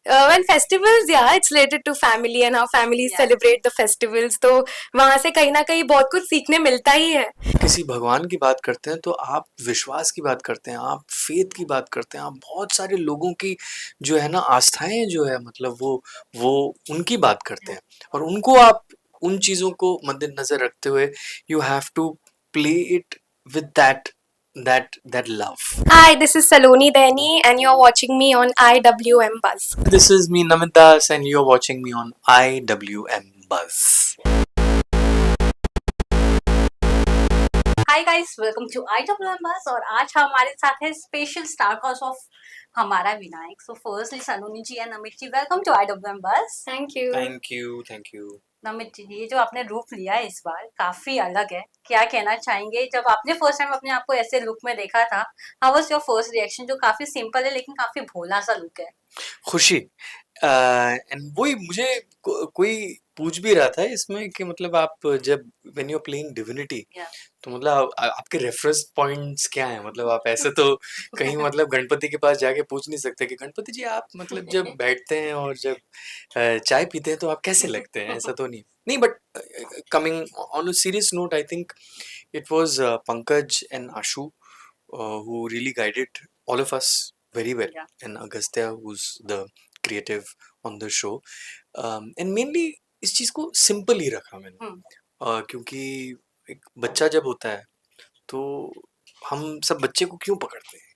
When festivals, yeah, it's related to family and how families celebrate the festivals. तो वहाँ से कहीं ना कहीं बहुत कुछ सीखने मिलता ही है. किसी भगवान की बात करते हैं तो आप विश्वास की बात करते हैं, आप फेथ की बात करते हैं, आप बहुत सारे लोगों की जो है ना आस्थाएं जो है मतलब वो उनकी बात करते हैं और उनको आप उन चीज़ों को मद्देनजर रखते हुए you have to play it with that love. Hi, this is Saloni Deni and you're watching me on IWM Buzz. This is me Namit Das and you're watching me on IWM Buzz. Hi guys, welcome to IWM Buzz. और आज हमारे साथ है special star cast of हमारा Vinayak. So firstly Saloni ji and Namit ji, welcome to IWM buzz. Thank you. Thank you. Namit ji, ये जो आपने रूप लिया है इस बार काफी अलग है, क्या कहना चाहेंगे? जब आपने फर्स्ट टाइम अपने आप को ऐसे लुक में देखा था, how was your first reaction? जो काफी सिंपल है लेकिन काफी भोला सा लुक है। खुशी एंड वही मुझे कोई पूछ भी रहा था इसमें कि मतलब आप जब when you are playing divinity तो मतलब आपके रेफरेंस पॉइंट्स क्या हैं? मतलब आप ऐसे तो कहीं मतलब गणपति के पास जाके पूछ नहीं सकते कि गणपति जी आप मतलब जब बैठते हैं और जब चाय पीते हैं तो आप कैसे लगते हैं? ऐसा तो नहीं। नहीं but coming on a serious note I think it was Pankaj and Ashu who really guided all of us very well, and Agastya who's the creative on the show, and mainly इस चीज को simple ही रखा मैंने क्योंकि एक बच्चा जब होता है तो हम सब बच्चे को क्यों पकड़ते हैं?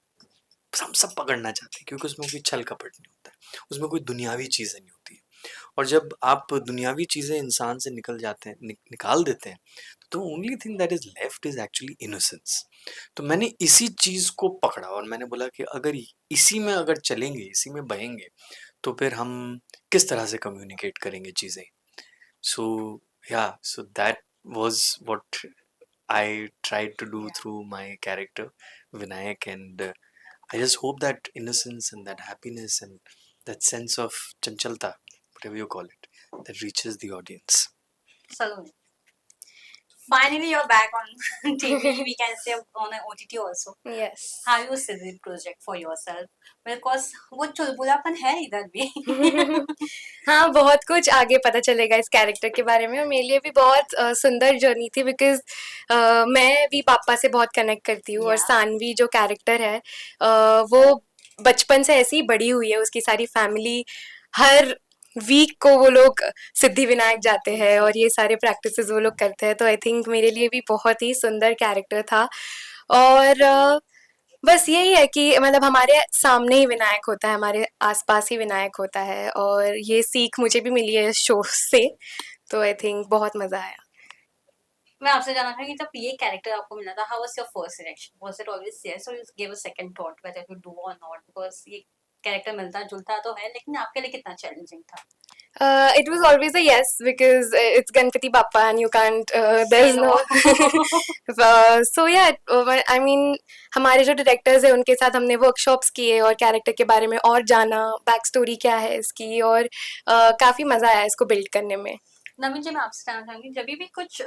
हम सब पकड़ना चाहते हैं क्योंकि उसमें कोई छल कपट नहीं होता है, उसमें कोई दुनियावी चीजें नहीं होती है और जब आप दुनियावी चीजें इंसान से निकल जाते हैं निकाल देते हैं तो only thing that is left is actually innocence. तो मैंने इसी चीज को पकड़ा और मैंने बोला कि अगर इसी में अगर चलेंगे इसी में बहेंगे तो फिर हम किस तरह से कम्युनिकेट करेंगे चीजें। सो या so that was what I tried to do through my character Vinayak, and I just hope that innocence and that happiness and that sense of chanchalta, whatever you call it, that reaches the audience. Saloni, finally you're back on TV, we can say on an OTT also. Yes. How you see the project for yourself? Because वो चुलबुलापन है इधर भी। हाँ, बहुत कुछ आगे पता चलेगा इस कैरेक्टर के बारे में और मेरे लिए भी बहुत सुंदर जर्नी थी बिकॉज मैं भी पापा से बहुत कनेक्ट करती हूँ और सानवी जो कैरेक्टर है वो बचपन से ऐसी ही बड़ी हुई है, उसकी सारी फैमिली हर वीक को वो लोग सिद्धि विनायक जाते हैं और ये सारे प्रैक्टिसेस वो लोग करते हैं, तो आई थिंक मेरे लिए भी बहुत ही सुंदर कैरेक्टर था। और बस यही है कि मतलब हमारे सामने ही विनायक होता है, हमारे आसपास ही विनायक होता है और ये सीख मुझे भी मिली है शो से, तो आई थिंक बहुत मजा आया। मैं आपसे जानना था कि जब ये कैरेक्टर आपको मिला था, how was your first reaction? Was it always yes और you give a second thought whether to do और नॉट? बिकॉज़ ये कैरेक्टर मिलता जुलता तो है लेकिन आपके लिए कितना चैलेंजिंग था? It was always a yes because it's Ganpati Bappa and you can't, there's no. So yeah, I mean हमारे जो डायरेक्टर्स हैं उनके साथ हमने वर्कशॉप्स किए और कैरेक्टर के बारे में और जाना, बैक स्टोरी क्या है इसकी, और काफ़ी मज़ा आया इसको बिल्ड करने में। नवीन जी, मैं आपसे जानना चाहूँगी, जब भी कुछ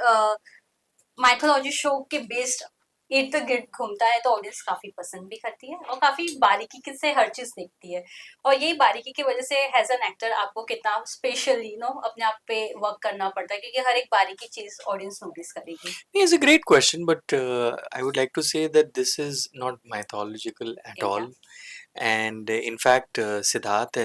माइथोलॉजी शो के बेस्ड इर्द गिर्द घूमता है तो ऑडियंस काफी पसंद भी करती है और काफी बारीकी से हर चीज देखती है, और यही बारीकी की वजह से एज एन एक्टर आपको कितना स्पेशली अपने आप पे वर्क करना पड़ता है क्योंकि हर एक बारीकी चीज ऑडियंस नोटिस करेगी। It's a great question, but I would like to say that this is not mythological at all. And in fact, Siddharth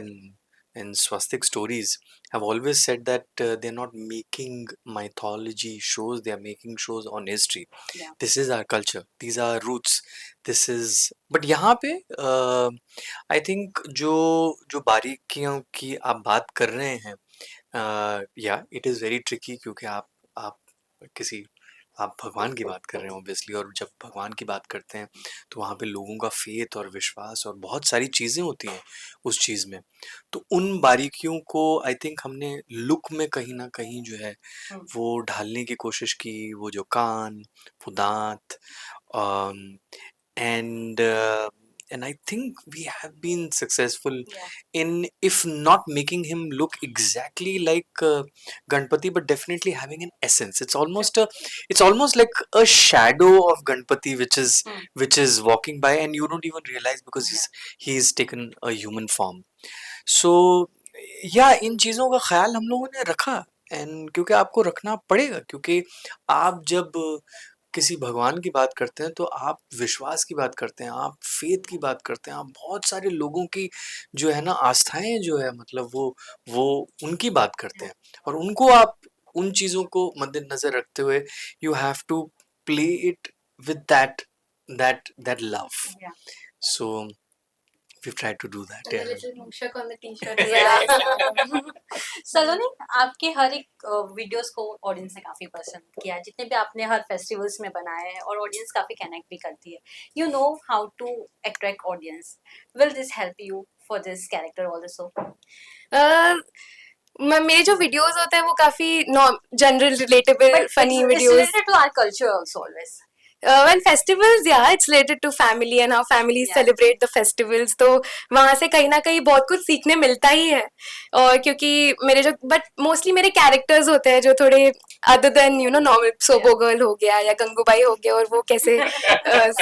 and Swastik Stories have always said that they're not making mythology shows, they are making shows on history. This is our culture, these are roots. This is, but यहाँ पे I think जो बारीकियों की आप बात कर रहे हैं, या इट इज़ वेरी ट्रिकी क्योंकि आप किसी आप भगवान की बात कर रहे हैं ऑब्वियसली, और जब भगवान की बात करते हैं तो वहाँ पे लोगों का फेथ और विश्वास और बहुत सारी चीज़ें होती हैं उस चीज़ में। तो उन बारीकियों को आई थिंक हमने लुक में कहीं ना कहीं जो है वो ढालने की कोशिश की, वो जो कान, वो दांत, and and I think we have been successful in, if not making him look exactly like Ganpati, but definitely having an essence. It's almost like a shadow of Ganpati which is walking by and you don't even realize because he's taken a human form. सो या इन चीज़ों का ख्याल हम लोगों ने रखा, and क्योंकि आपको रखना पड़ेगा, क्योंकि आप जब किसी भगवान की बात करते हैं तो आप विश्वास की बात करते हैं, आप फेथ की बात करते हैं, आप बहुत सारे लोगों की जो है ना आस्थाएं जो है मतलब वो उनकी बात करते हैं, और उनको आप उन चीज़ों को मद्देनजर रखते हुए you have to play it with that love. Yeah. So we've tried to do that. And the Yeah. little Mushak on the t-shirt is Yeah. nice. सलोनी, आपके हर एक वीडियोस को ऑडियंस ने काफी पसंद किया है, जितने भी आपने हर फेस्टिवल्स में बनाए हैं, और ऑडियंस काफी कनेक्ट भी करती है. You know how to attract audience. Will this help you for this character also? मेरे जो वीडियोस होते हैं वो काफी general relatable But funny it's videos. related to our culture also always. When festivals, yeah, it's related to family and how families Yeah. celebrate the festivals. तो वहाँ से कहीं ना कहीं बहुत कुछ सीखने मिलता ही है. और क्योंकि मेरे जो बट मोस्टली मेरे कैरेक्टर्स होते हैं जो थोड़े other than you know normal SoBo girl हो गया या गंगूबाई हो गया, और वो कैसे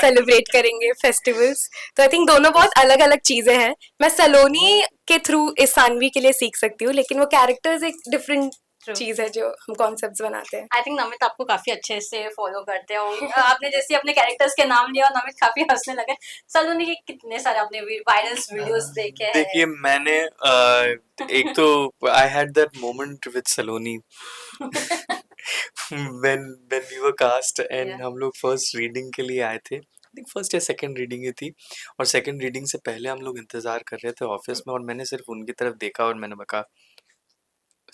सेलिब्रेट करेंगे फेस्टिवल्स. तो आई थिंक दोनों बहुत अलग अलग चीजें हैं. मैं सलोनी के थ्रू इस सानवी के लिए सीख सकती हूँ, लेकिन वो कैरेक्टर्स एक डिफरेंट True. चीज है जो हम कॉन्सेप्ट्स बनाते हैं. आई थिंक नमित आपको काफी अच्छे से फॉलो करते हो. आपने जैसे अपने कैरेक्टर्स के नाम लिया और नमित काफी हंसने लगे. सलोनी के कितने सारे आपने वायरल वीडियोस देखे हैं? देखिए मैंने एक तो I had that moment with Saloni when we were cast and Yeah. हम लोग फर्स्ट रीडिंग के लिए आए थे. आई थिंक फर्स्ट या सेकंड रीडिंग ही थी, और सेकंड रीडिंग से पहले हम लोग इंतजार कर रहे थे ऑफिस में, और मैंने सिर्फ उनकी तरफ देखा और मैंने कहा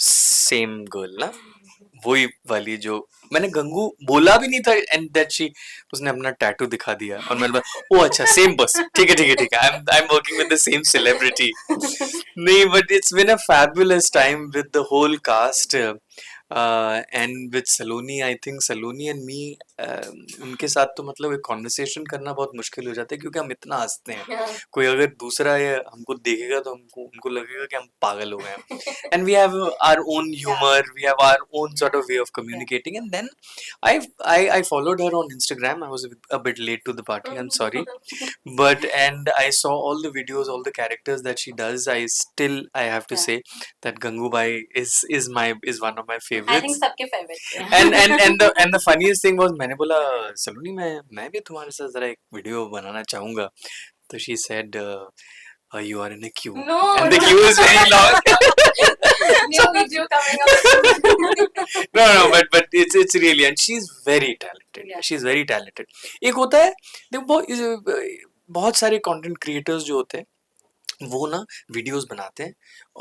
सेम गर्ल ना, वही वाली जो मैंने गंगू बोला भी नहीं था, एंड दैट शी उसने अपना टैटू दिखा दिया और मैंने बोला ओ अच्छा सेम, बस ठीक है ठीक है ठीक है, I am working with the same celebrity. नहीं, but it's been a fabulous time with the whole cast and with Saloni. I think Saloni and me, उनके साथ तो मतलब एक कॉन्वर्सेशन करना बहुत मुश्किल हो जाता है क्योंकि हम इतना हंसते हैं. कोई अगर दूसरा ये हमको देखेगा तो उनको लगेगा कि हम पागल हो गए हैं. And we have our own humor, we have our own sort of way of communicating. And then I followed her on Instagram. I was a bit late to the party, I'm sorry, and I saw all the videos, all the characters that she does. I have to Yeah. say that Gangubai is one of my I think favorites. सबके favourite. And the funniest thing was मैंने बोला सलोनी मैं भी तुम्हारे साथ जरा एक video बनाना चाहूंगा. तो she said you are in a queue, No, and the no. queue is very long. New video coming up. No, but it's really, and she's very talented. Yeah. She's very talented. एक होता है देखो बहुत सारे content creators जो होते हैं वो ना वीडियोस बनाते हैं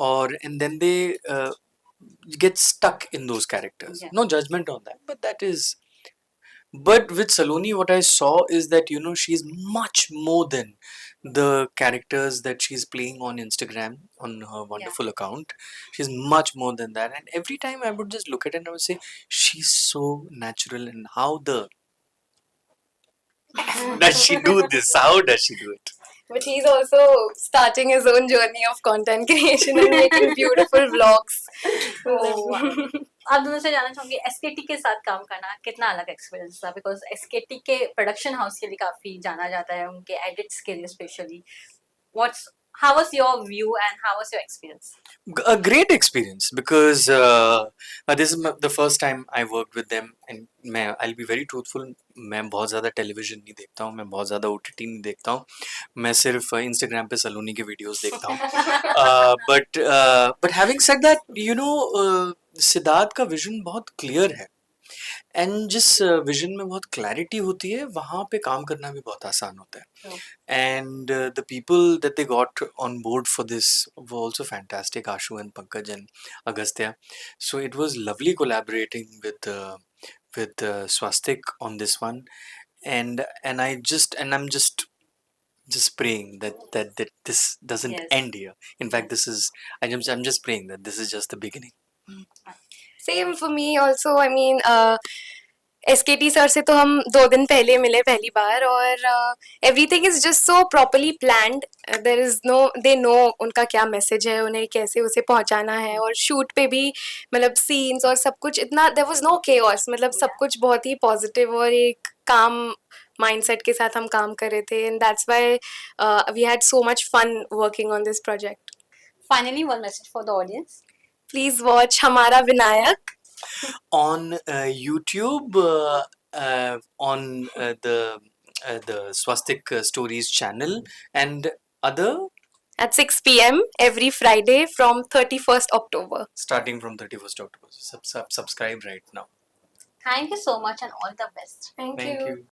और and then they get stuck in those characters. Yeah. No judgment on that, but with Saloni, what I saw is that she's much more than the characters that she's playing on Instagram on her wonderful account. She's much more than that, and every time I would just look at it and I would say she's so natural. And how does she do this? How does she do it? But he's also starting his own journey of content creation and making beautiful vlogs. आप दोनों से जानना चाहूंगी एसकेटी के साथ काम करना कितना अलग एक्सपीरियंस था, बिकॉज एसकेटी के प्रोडक्शन हाउस के लिए काफी जाना जाता है, उनके एडिट्स के लिए specially. How was your view and how was your experience? A great experience because this is the first time I worked with them, and I'll be very truthful, मैं बहुत ज़्यादा टेलीविजन नहीं देखता हूँ, मैं बहुत ज़्यादा OTT नहीं देखता हूँ, मैं सिर्फ इंस्टाग्राम पे सलोनी के वीडियोस देखता हूँ. but having said that, Siddharth का विजन बहुत क्लियर है, एंड जिस विजन में बहुत क्लैरिटी होती है वहाँ पे काम करना भी बहुत आसान होता है. And the people that they got on board for this were also fantastic, Ashu and Pankaj and Agastya. So it was lovely collaborating with Swastik on this one, and I'm just praying that this doesn't Yes. end here. In fact, I'm just praying that this is just the beginning. Same for me also. I mean, SKT sir से तो हम 2 दिन पहले मिले पहली बार, और everything is just so properly planned. There is they know उनका क्या मैसेज है, उन्हें कैसे उसे पहुंचाना है, और शूट पे भी मतलब सीन्स और सब कुछ इतना there was no chaos. मतलब सब कुछ बहुत ही पॉजिटिव और एक काम माइंडसेट के साथ हम काम कर रहे थे, and that's why we had so much fun working on this project. Finally, one message for the audience. Please watch Hamara Vinayak. On YouTube, on the Swastik Stories channel, and other At 6 p.m. every Friday from 31st October. starting from 31st October. Subscribe right now. Thank you so much and all the best. Thank Thank you. you.